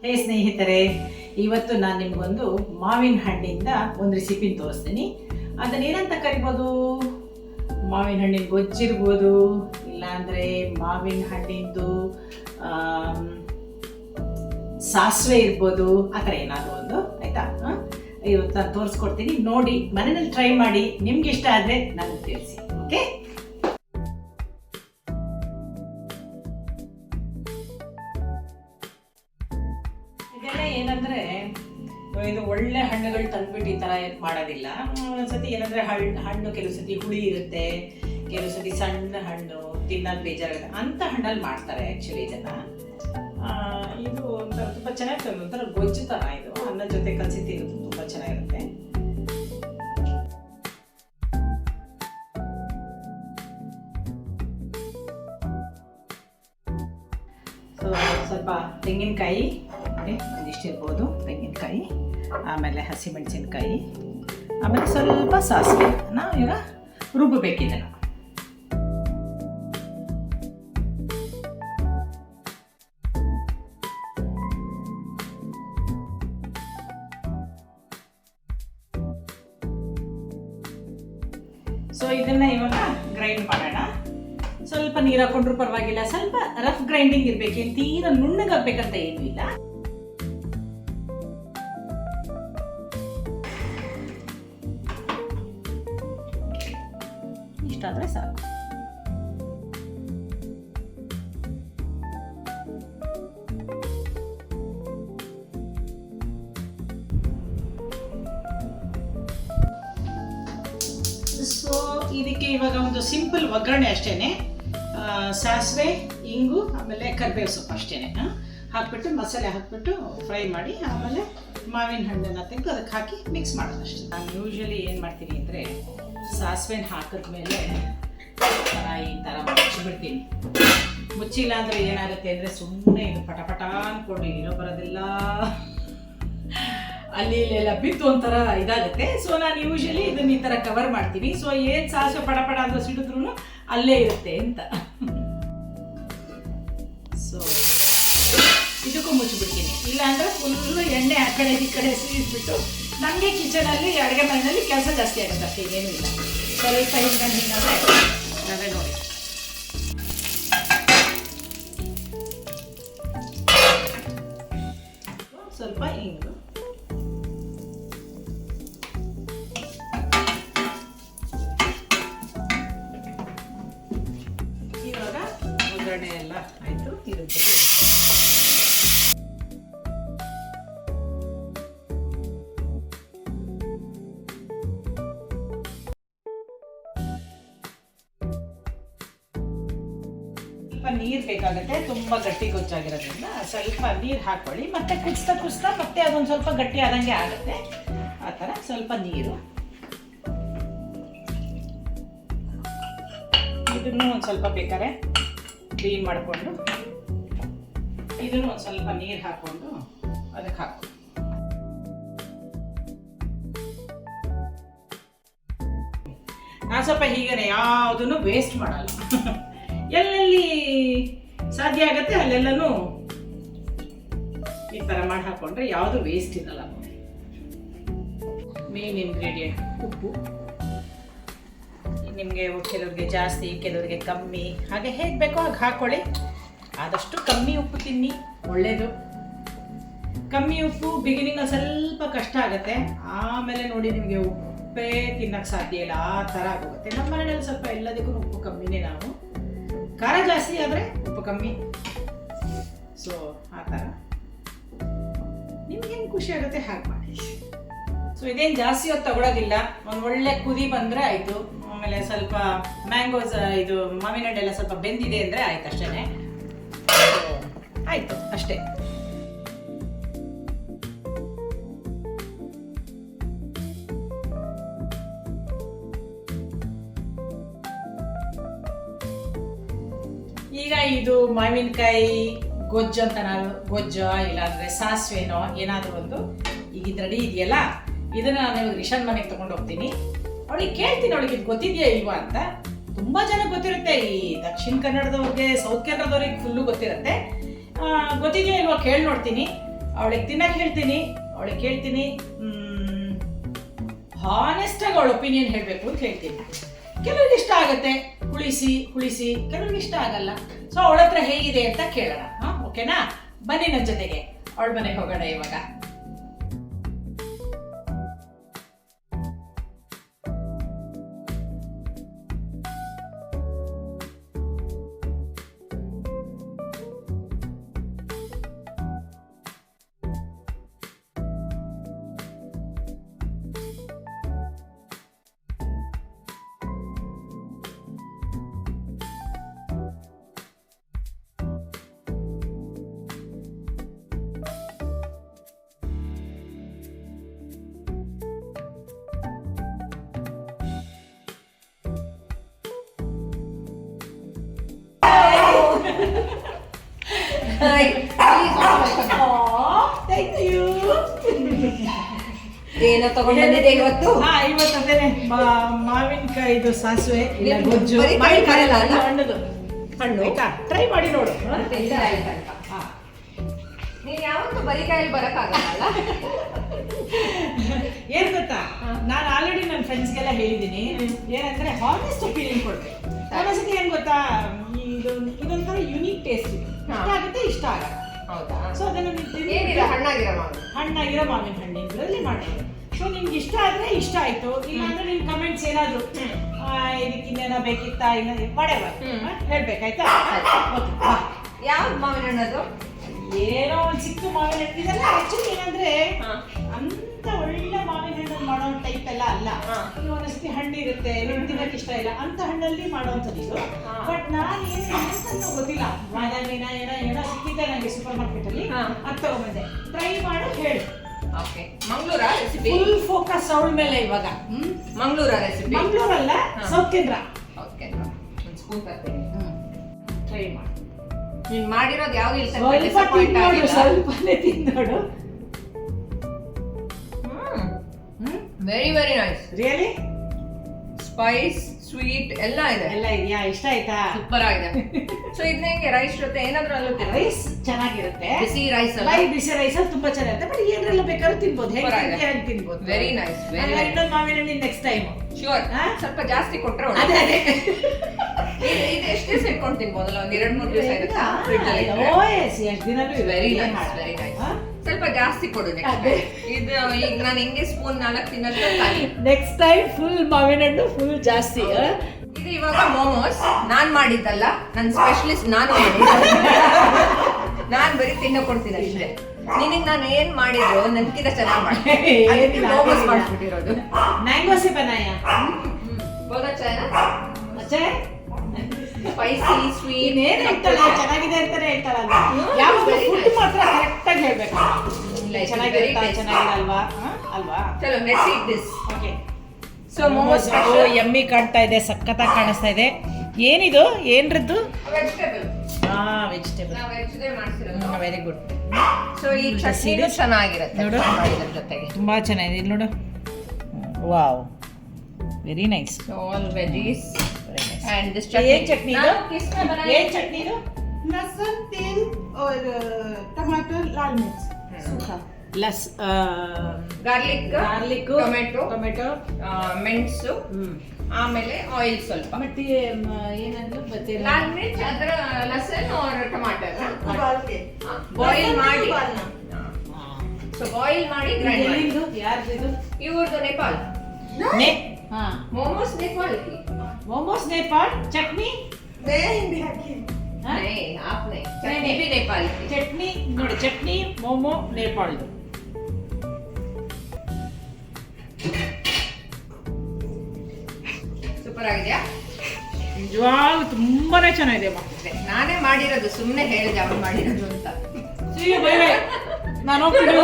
ಹೇ ಸ್ನೇಹಿತರೆ, ಇವತ್ತು ನಾನು ನಿಮಗೊಂದು ಮಾವಿನ ಹಣ್ಣಿಂದ ಒಂದು ರೆಸಿಪಿ ತೋರಿಸ್ತೀನಿ. ಅದನ್ನೇನಂತ ಕರಿಬೋದು? ಮಾವಿನ ಹಣ್ಣಿನ ಗೊಜ್ಜಿರ್ಬೋದು, ಇಲ್ಲಾಂದರೆ ಮಾವಿನ ಹಣ್ಣಿಂದು ಸಾಸಿವೆ ಇರ್ಬೋದು, ಆ ಥರ ಏನಾದರೂ ಒಂದು. ಆಯಿತಾ? ಇವತ್ತು ನಾನು ತೋರಿಸ್ಕೊಡ್ತೀನಿ, ನೋಡಿ ಮನೆಯಲ್ಲಿ ಟ್ರೈ ಮಾಡಿ. ನಿಮ್ಗೆ ಇಷ್ಟ ಆದರೆ ನನಗೆ ತಿಳಿಸಿ. ಓಕೆ, ಏನಂದ್ರೆ ಇದು ಒಳ್ಳೆ ಹಣ್ಣುಗಳು ತಂದ್ಬಿಟ್ಟು ಈ ತರ ಮಾಡೋದಿಲ್ಲ. ಒಂದ್ಸತಿ ಏನಂದ್ರೆ ಹಣ್ಣು ಕೆಲವು ಸತಿ ಹುಳಿ ಇರುತ್ತೆ, ಕೆಲವು ಸತಿ ಸಣ್ಣ ಹಣ್ಣು ತಿನ್ನೋದು ಬೇಜಾರಾಗುತ್ತೆ, ಅಂತ ಹಣ್ಣಲ್ಲಿ ಮಾಡ್ತಾರೆ ಆ್ಯಕ್ಚುಲಿ ಇದನ್ನ. ಇದು ಒಂಥರ ತುಂಬ ಚೆನ್ನಾಗಿರುತ್ತೆ, ಒಂಥರ ಗೊಜ್ಜು ಥರ. ಇದು ಅನ್ನ ಜೊತೆ ಕಲಸಿ ತಿನ್ನೋದು ತುಂಬ ಚೆನ್ನಾಗಿರುತ್ತೆ. ಸೊ ಸ್ವಲ್ಪ ತೆಂಗಿನಕಾಯಿ ಒಂದಿಷ್ಟು ಇರ್ಬೋದು, ತೆಂಗಿನಕಾಯಿ, ಆಮೇಲೆ ಹಸಿಮೆಣಸಿನಕಾಯಿ, ಆಮೇಲೆ ಸ್ವಲ್ಪ ಸಾಸಿವೆ ಈಗ ರುಬ್ಬಬೇಕಿದೆ. ಸೊ ಇದನ್ನ ಇವಾಗ ಗ್ರೈಂಡ್ ಮಾಡೋಣ. ಸ್ವಲ್ಪ ನೀರು ಹಾಕೊಂಡ್ರು ಪರವಾಗಿಲ್ಲ, ಸ್ವಲ್ಪ ರಫ್ ಗ್ರೈಂಡಿಂಗ್ ಇರ್ಬೇಕು, ತೀರಾ ನುಣ್ಣಗಾಗ್ಬೇಕಂತ ಏನೂ ಇಲ್ಲ. ಇಷ್ಟಾದ್ರೆ ಸಾಕು. ಸೊ ಇದಕ್ಕೆ ಇವಾಗ ಒಂದು ಸಿಂಪಲ್ ಒಗ್ಗರಣೆ ಅಷ್ಟೇನೆ. ಸಾಸಿವೆ, ಇಂಗು, ಆಮೇಲೆ ಕರಿಬೇವು ಸೊಪ್ಪು ಅಷ್ಟೇನೆ ಹಾಕ್ಬಿಟ್ಟು ಮಸಾಲೆ ಹಾಕ್ಬಿಟ್ಟು ಫ್ರೈ ಮಾಡಿ, ಆಮೇಲೆ ಮಾವಿನ ಹಣ್ಣನ್ನು ತೆಗೆದು ಅದಕ್ಕೆ ಹಾಕಿ ಮಿಕ್ಸ್ ಮಾಡೋದು ಅಷ್ಟೇ. ನಾನು ಯೂಶ್ವಲಿ ಏನು ಮಾಡ್ತೀನಿ ಅಂದರೆ, ಸಾಸಿವೆನ ಹಾಕಿದ್ಮೇಲೆ ಈ ಥರ ಮುಚ್ಚಿಬಿಡ್ತೀನಿ. ಮುಚ್ಚಿಲ್ಲ ಅಂದರೆ ಏನಾಗುತ್ತೆ ಅಂದರೆ, ಸುಮ್ಮನೆ ಇದು ಪಟ ಅಂದ್ಕೊಂಡು ಇರೋ ಬರೋದೆಲ್ಲ ಅಲ್ಲಿ ಇಲ್ಲೆಲ್ಲ ಬಿತ್ತು ಒಂಥರ ಇದಾಗುತ್ತೆ. ಸೊ ನಾನು ಯೂಶ್ವಲಿ ಇದನ್ನ ಈ ಥರ ಕವರ್ ಮಾಡ್ತೀನಿ. ಸೊ ಏನು ಸಾಸಿವೆ ಪಟ ಅಂತ ಸಿಡಿದ್ರು ಅಲ್ಲೇ ಇರುತ್ತೆ ಅಂತ. ಸೊ ಇದಕ್ಕೂ ಮುಚ್ಚಿಬಿಡ್ತೀನಿ. ಇಲ್ಲಾಂದರೆ ಫುಲ್ಲು ಎಣ್ಣೆ ಆ ಕಡೆ ಈ ಕಡೆ ಸೀಸ್ಬಿಟ್ಟು ನನಗೆ ಕಿಚನಲ್ಲಿ ಅಡುಗೆ ಮನೆಯಲ್ಲಿ ಕೆಲಸ ಜಾಸ್ತಿ ಆಗುತ್ತೆ ಅಷ್ಟೇ, ಏನೂ ಇಲ್ಲ. ಸ್ವಲ್ಪ ಹಿಂಗಂದ್ರೆ ನೋಡಿ, ಸ್ವಲ್ಪ ಹಿಂಗು, ಇವಾಗ ಒಗ್ಗರಣೆ ಎಲ್ಲ ಆಯಿತು. ಇರುತ್ತೆ ನೀರು ಬೇಕಾಗುತ್ತೆ, ತುಂಬ ಗಟ್ಟಿ ಗೊಜ್ಜಾಗಿರೋದ್ರಿಂದ ಸ್ವಲ್ಪ ನೀರು ಹಾಕೊಳ್ಳಿ. ಮತ್ತೆ ಕುದಿಸ್ತಾ ಮತ್ತೆ ಅದೊಂದು ಸ್ವಲ್ಪ ಗಟ್ಟಿ ಆದಂಗೆ ಆಗುತ್ತೆ. ಆ ಥರ ಸ್ವಲ್ಪ ನೀರು, ಇದನ್ನು ಒಂದು ಸ್ವಲ್ಪ ಬೇಕಾದ್ರೆ ಕ್ಲೀನ್ ಮಾಡಿಕೊಂಡು ಇದನ್ನು ಒಂದು ಸ್ವಲ್ಪ ನೀರು ಹಾಕ್ಕೊಂಡು ಅದಕ್ಕೆ ಹಾಕು. ನಾನು ಸ್ವಲ್ಪ ಹೀಗೆ ಯಾವುದನ್ನು ವೇಸ್ಟ್ ಮಾಡಲ್ಲ. ಎಲ್ಲೆಲ್ಲಿ ಸಾಧ್ಯ ಆಗುತ್ತೆ ಅಲ್ಲೆಲ್ಲನೂ ಈ ಥರ ಮಾಡಿ ಹಾಕೊಂಡ್ರೆ ಯಾವುದು ವೇಸ್ಟ್ ಇರಲ್ಲ. ಮೇನ್ ಇಂಗ್ರೀಡಿಯೆಂಟ್ ಉಪ್ಪು. ನಿಮಗೆ ಕೆಲವ್ರಿಗೆ ಜಾಸ್ತಿ, ಕೆಲವರಿಗೆ ಕಮ್ಮಿ, ಹಾಗೆ ಹೇಗೆ ಬೇಕೋ ಹಾಗೆ ಹಾಕ್ಕೊಳ್ಳಿ. ಆದಷ್ಟು ಕಮ್ಮಿ ಉಪ್ಪು ತಿನ್ನಿ, ಒಳ್ಳೆಯದು. ಕಮ್ಮಿ ಉಪ್ಪು ಬಿಗಿನಿಂಗ್ ಸ್ವಲ್ಪ ಕಷ್ಟ ಆಗುತ್ತೆ, ಆಮೇಲೆ ನೋಡಿ ನಿಮಗೆ ಉಪ್ಪೇ ತಿನ್ನಕ್ಕೆ ಸಾಧ್ಯ ಇಲ್ಲ, ಆ ಥರ ಆಗೋಗುತ್ತೆ. ನಮ್ಮ ಮನೆಯಲ್ಲಿ ಸ್ವಲ್ಪ ಎಲ್ಲದಕ್ಕೂ ಉಪ್ಪು ಕಮ್ಮಿನೇ. ನಾವು ಖಾರ ಜಾಸ್ತಿ ಆದರೆ ಉಪ್ಪು ಕಮ್ಮಿ. ಸೊ ಆ ಥರ ನಿಮ್ಗೇನು ಖುಷಿ ಆಗುತ್ತೆ ಹಾಗೆ ಮಾಡಿ. ಸೊ ಇದೇನು ಜಾಸ್ತಿ ಹೊತ್ತು ತಗೊಳ್ಳೋದಿಲ್ಲ, ಒಂದು ಒಳ್ಳೆ ಕುದಿ ಬಂದರೆ ಆಯಿತು. ಆಮೇಲೆ ಸ್ವಲ್ಪ ಮ್ಯಾಂಗೋಸ್ ಇದು ಮಾವಿನ ಹಣ್ಣೆಲ್ಲ ಸ್ವಲ್ಪ ಬೆಂದಿದೆ ಅಂದರೆ ಆಯ್ತು, ಅಷ್ಟೇ. ಆಯಿತು ಅಷ್ಟೇ. ಈಗ ಇದು ಮಾವಿನಕಾಯಿ ಗೊಜ್ಜು ಅಂತ, ನಾವು ಗೊಜ್ಜೋ ಇಲ್ಲಾಂದರೆ ಸಾಸಿವೆನೋ ಏನಾದರೂ ಒಂದು ಈಗ ಇದು ರೆಡಿ ಇದೆಯಲ್ಲ, ಇದನ್ನು ನಾನು ರಿಷನ್ ಮನೆಗೆ ತೊಗೊಂಡು ಹೋಗ್ತೀನಿ. ಅವಳಿಗೆ ಕೇಳ್ತೀನಿ, ಅವಳಿಗೆ ಇದು ಗೊತ್ತಿದೆಯಾ ಇಲ್ವಾ ಅಂತ. ತುಂಬ ಜನ ಗೊತ್ತಿರುತ್ತೆ, ಈ ದಕ್ಷಿಣ ಕನ್ನಡದವ್ರಿಗೆ, ಸೌತ್ ಕನ್ನಡದವ್ರಿಗೆ ಫುಲ್ಲು ಗೊತ್ತಿರುತ್ತೆ. ಗೊತ್ತಿದೆಯಾ ಇಲ್ವಾ ಕೇಳಿ ನೋಡ್ತೀನಿ. ಅವಳಿಗೆ ತಿನ್ನಕ್ಕೆ ಹೇಳ್ತೀನಿ, ಅವಳಿಗೆ ಕೇಳ್ತೀನಿ, ಹಾನೆಸ್ಟಾಗಿ ಅವಳ ಒಪಿನಿಯನ್ ಹೇಳಬೇಕು ಅಂತ ಹೇಳ್ತೀನಿ. ಕೆಲವ್ರಿಗೆ ಇಷ್ಟ ಆಗುತ್ತೆ ಹುಳಿಸಿ, ಕೆಲವ್ರಿಗೆ ಇಷ್ಟ ಆಗಲ್ಲ. ಸೊ ಅವಳ ಹತ್ರ ಹೇಗಿದೆ ಅಂತ ಕೇಳೋಣ. ಓಕೆನಾ? ಬನ್ನಿ ನನ್ನ ಜೊತೆಗೆ ಅವಳ ಮನೆಗೆ ಹೋಗೋಣ ಇವಾಗ. ಏನೋ ತಗೊಂಡ್ ಬಂದಿದೆ ಇವತ್ತು. ಇವತ್ತು ಅದೇನೆ ಮಾವಿನಕಾಯಿದು ಸಾಸಿವೆ ಗೊಜ್ಜು. ಹಣ್ಣು ಟ್ರೈ ಮಾಡಿ ನೋಡು. ನೀನ್ ಯಾವತ್ತು ಬರಿಕಾಯಲ್ಲಿ ಬರಕ್ಕಾಗಲ್ಲ. ಏನ್ ಗೊತ್ತಾ, ನಾನು ಆಲ್ರೆಡಿ ನನ್ನ ಫ್ರೆಂಡ್ಸ್ಗೆಲ್ಲ ಹೇಳಿದ್ದೀನಿ, ಏನಂದ್ರೆ ಹಾನೆಸ್ಟ್ ಒಪಿನಿಯನ್ ಕೊಡ್ಬೇಕು. ಒಂದೊಂದ್ಸತಿ ಏನ್ ಗೊತ್ತಾ, ಇದೊಂಥರ ಯುನೀಕ್ ಟೇಸ್ಟ್ ಇದೆ. ಇಷ್ಟ ಆಗುತ್ತೆ, ಇಷ್ಟ ಆಗಲ್ಲ. ಹೌದಾ? ಸೊ ಅದನ್ನು ಹಣ್ಣಾಗಿರೋ ಮಾವಿನ ಹಣ್ಣಿನಲ್ಲಿ ಮಾಡಿದ್ರು. ಸೊ ನಿಮ್ಗೆ ಇಷ್ಟ ಆದ್ರೆ ಇಷ್ಟ ಆಯ್ತು, ಇಲ್ಲ ಅಂದ್ರೆ ನಿಮ್ ಕಮೆಂಟ್ಸ್ ಏನಾದ್ರು ಇದಕ್ಕೆ ಇನ್ನೇನೋ ಬೇಕಿತ್ತಾ ಹೇಳ್ಬೇಕಾಯ್ತಾ? ಯಾವ್ದು ಮಾವಿನ ಹಣ್ಣದು? ಏನೋ ಒಂದ್ ಸಿಕ್ತು ಮಾವಿನ ಹಣ್ಣು. ಇದೆಲ್ಲ ಆಕ್ಚುಲಿ ಏನಂದ್ರೆ ಅಂತ ಒಳ್ಳೆ ಮಾವಿನ ಹಣ್ಣಲ್ಲಿ ಮಾಡೋ ಟೈಪ್ ಎಲ್ಲ ಅಲ್ಲ. ಒಂದೊಂದ್ಸತಿ ಹಣ್ಣು ಇರುತ್ತೆ, ನಿಮ್ಗೆ ತಿನ್ನಕ್ಕೆ ಇಷ್ಟ ಇಲ್ಲ ಅಂತ ಹಣ್ಣಲ್ಲಿ ಮಾಡೋವಂಥದ್ದು ಇದು. ಬಟ್ ನಾನು ಏನು ಗೊತ್ತಿಲ್ಲ, ಏನೋ ಸಿಕ್ಕಿದ್ದೆ ನನಗೆ ಸೂಪರ್ ಮಾರ್ಕೆಟ್ ಅಲ್ಲಿ, ಅದು ತಗೊಂಡ್ಬಂದೆ. ಟ್ರೈ ಮಾಡು, ಹೇಳು. ಮಂಗಳೂರಾ ರೆಸಿಪಿ? ಫುಲ್ ಫೋಕಸ್ ಅವಳ ಮೇಲೆ ಇವಾಗ. ಮಂಗಳೂರಾ ರೆಸಿಪಿ? ಮಂಗಳೂರಲ್ಲ, ಸೌತ್ ಕೇಂದ್ರ. ಒಂದು ಸ್ಪೂನ್ ತರ್ತೀನಿ, ಟ್ರೈ ಮಾಡು. ನೀನ್ ಮಾಡಿರೋದು ಯಾವ್ದು ಇಲ್ಲ, ಸ್ವಲ್ಪನೇ ತಿನ್ನೋಡು. Very very nice. Really spice, sweet ಎಲ್ಲ ಇದೆ. ಎಲ್ಲ ಇದೆಯಾ? ಇಷ್ಟ ಆಯ್ತಾ? ಸೂಪರ್ ಆಗಿದೆ. ಸೊ ಇದನ್ನ ಹೆಂಗೆ ರೈಸ್ ಜೊತೆ ಏನಾದ್ರೂ ಅಲ್ಲೂ ರೈಸ್ ಚೆನ್ನಾಗಿರುತ್ತೆ. ಬಿಸಿ ರೈಸ್ ಬಿಸಿ ರೈಸ್ ತುಂಬಾ ಚೆನ್ನಾಗಿರುತ್ತೆ. ಬಟ್ ಏನೆಲ್ಲ ಬೇಕಾದ್ರೂ ತಿನ್ಬೋದು, ಹೇಗೆ ತಿನ್ಬೋದು. Very nice. ಇನ್ನೊಂದು ಮಾವಿನ ಹಣ್ಣು ನೆಕ್ಸ್ಟ್ ಟೈಮ್ ಶ್ಯೂರ್. ಸ್ವಲ್ಪ ಜಾಸ್ತಿ ಕೊಟ್ರೆ ಅದೇ ಇದು ಎಷ್ಟು ದಿವಸ ಇಟ್ಕೊಂಡು ತಿನ್ಬೋದಲ್ಲ? ಒಂದ್ 2-3 ದಿವಸ ಇರುತ್ತಾ ಫ್ರಿಡ್ಜ್ ಅಲ್ಲಿ? ಎಷ್ಟು ದಿನನೂ ವೆರಿ ನೈಸ್, ವೆರಿ ನೈಸ್. ಸ್ವಲ್ಪ ಜಾಸ್ತಿ ಕೊಡು ನೆಕ್ಸ್ಟ್. ಇದು ಈಗ ನಾನು ಹೆಂಗೆ ಸ್ಪೂನ್ 4 ತಿನ್ನೋದು ನೆಕ್ಸ್ಟ್ ಟೈಮ್ ಫುಲ್ ಮಾವಿನ ಹಣ್ಣು ಫುಲ್ ಜಾಸ್ತಿ. ಇದು ಇವಾಗ ಮೋಮೋಸ್ ನಾನ್ ಮಾಡಿದ್ದಲ್ಲ, ನನ್ನ ಸ್ಪೆಷಲಿಸ್ಟ್ ನಾನು ನಾನ್ ಬರೀ ತಿನ್ನಕೊಡ್ತೀನಿ ಅಷ್ಟೇ. ನಿನಗೆ ನಾನು ಏನ್ ಮಾಡಿದ್ರು ನನ್ಕಿಂತ ಚೆನ್ನಾಗಿ ಮಾಡಿ ಮೋಮೋಸ್ ಮಾಡ್ಬಿಟ್ಟಿರೋದು. ಮ್ಯಾಂಗೋ ಸೆ ಬನಾಯ ಬಹುತ್ ಅಚ್ಚಾ ಹೈ ನಾ? ಅಚ್ಚಾ ಹೈ. ಸ್ಪೈಸಿ, ಸ್ವೀಟ್ ಏನ್ ಹೇಳ್ತಾಳೆ, ಚೆನ್ನಾಗಿದೆ ಅಂತಾನೆ ಹೇಳ್ತಾಳಲ್ಲ. ಯಾವಾಗಲೂ ಫುಡ್ ಮಾತ್ರ ಕರೆಕ್ಟ್ ಆಗಿ ಹೇಳ್ಬೇಕು. ಚೆನ್ನಾಗಿರುತ್ತಾ, ಚೆನ್ನಾಗಿರಲ್ವಾ ಅಲ್ವಾ? ಚಲೋ let's heat this. Okay. So momos yummy ಕಾಣ್ತಾ ಇದೆ, ಸಖತ್ತಾಗಿ ಕಾಣಿಸ್ತಾ ಇದೆ. ಏನಿದು? ಏನ್ರದ್ದು? ವೆಜಿಟೇಬಲ್. ವೆಜಿಟೇಬಲ್. ನಾವು ವೆಜಿಟೇಬಲ್ ಮಾಡ್ತಿರೋದು. Very good. ಸೊ ಈ ಚಟ್ನಿನೂ ಚೆನ್ನಾಗಿರುತ್ತೆ ನೋಡು, ಮಾಡಿದ್ರ ಜೊತೆಗೆ ತುಂಬಾ ಚೆನ್ನಾಗಿದೆ. ಇಲ್ಲಿ ನೋಡು, wow, very nice. All veggies and this chutney. ये चटनी दो, किसने बनाई? ये चटनी दो, लहसुन, तेल और टमाटर, लाल मिर्च सूखा, ಗಾರ್ಲಿಕ್, ಟೊಮೆಟೊ, ಮೆಣಸು, ಆಮೇಲೆ ಆಯಿಲ್ ಸ್ವಲ್ಪ, ಮತ್ತೆ ಏನಂದ್ರೆ ಮತ್ತೆ ಲಾಲ್ ಮಿರ್ಚ್, ಅದರ ಲಸನ್ और ಟಮಾಟರ್ उबाल के ಬಾಯ್ಲ್ ಮಾಡಿ. उबालना. ಸೊ ಬಾಯ್ಲ್ ಮಾಡಿ ಗ್ರೈಂಡ್ ಮಾಡಿ. ಯಾರ್ದು? ಇವ್ರದ್ದು ನೇಪಾಲ್. ಮೋಮೋಸ್ ನೇಪಾಲ್ की. मोमोस नेपाल, चटनी मैं इंडिया की. नहीं आप नहीं, चटनी भी नेपाल की. ಚಟ್ನಿ ನೋಡಿ, ಚಟ್ನಿ ಮೋಮೋ ನೇಪಾಳದು. ಸೂಪರ್ ಆಗಿದೆಯಾ? ನಿಜವಾಗ್ಲೂ ತುಂಬಾನೇ ಚೆನ್ನಾಗಿದೆ ಅಮ್ಮ. ನಾನೇ ಮಾಡಿರೋದು, ಸುಮ್ಮನೆ ಹೇಳಿದೆ ಅವ್ರು ಮಾಡಿರೋದು ಅಂತ. ನಾನು ಹೋಗ್ತೀನಿ.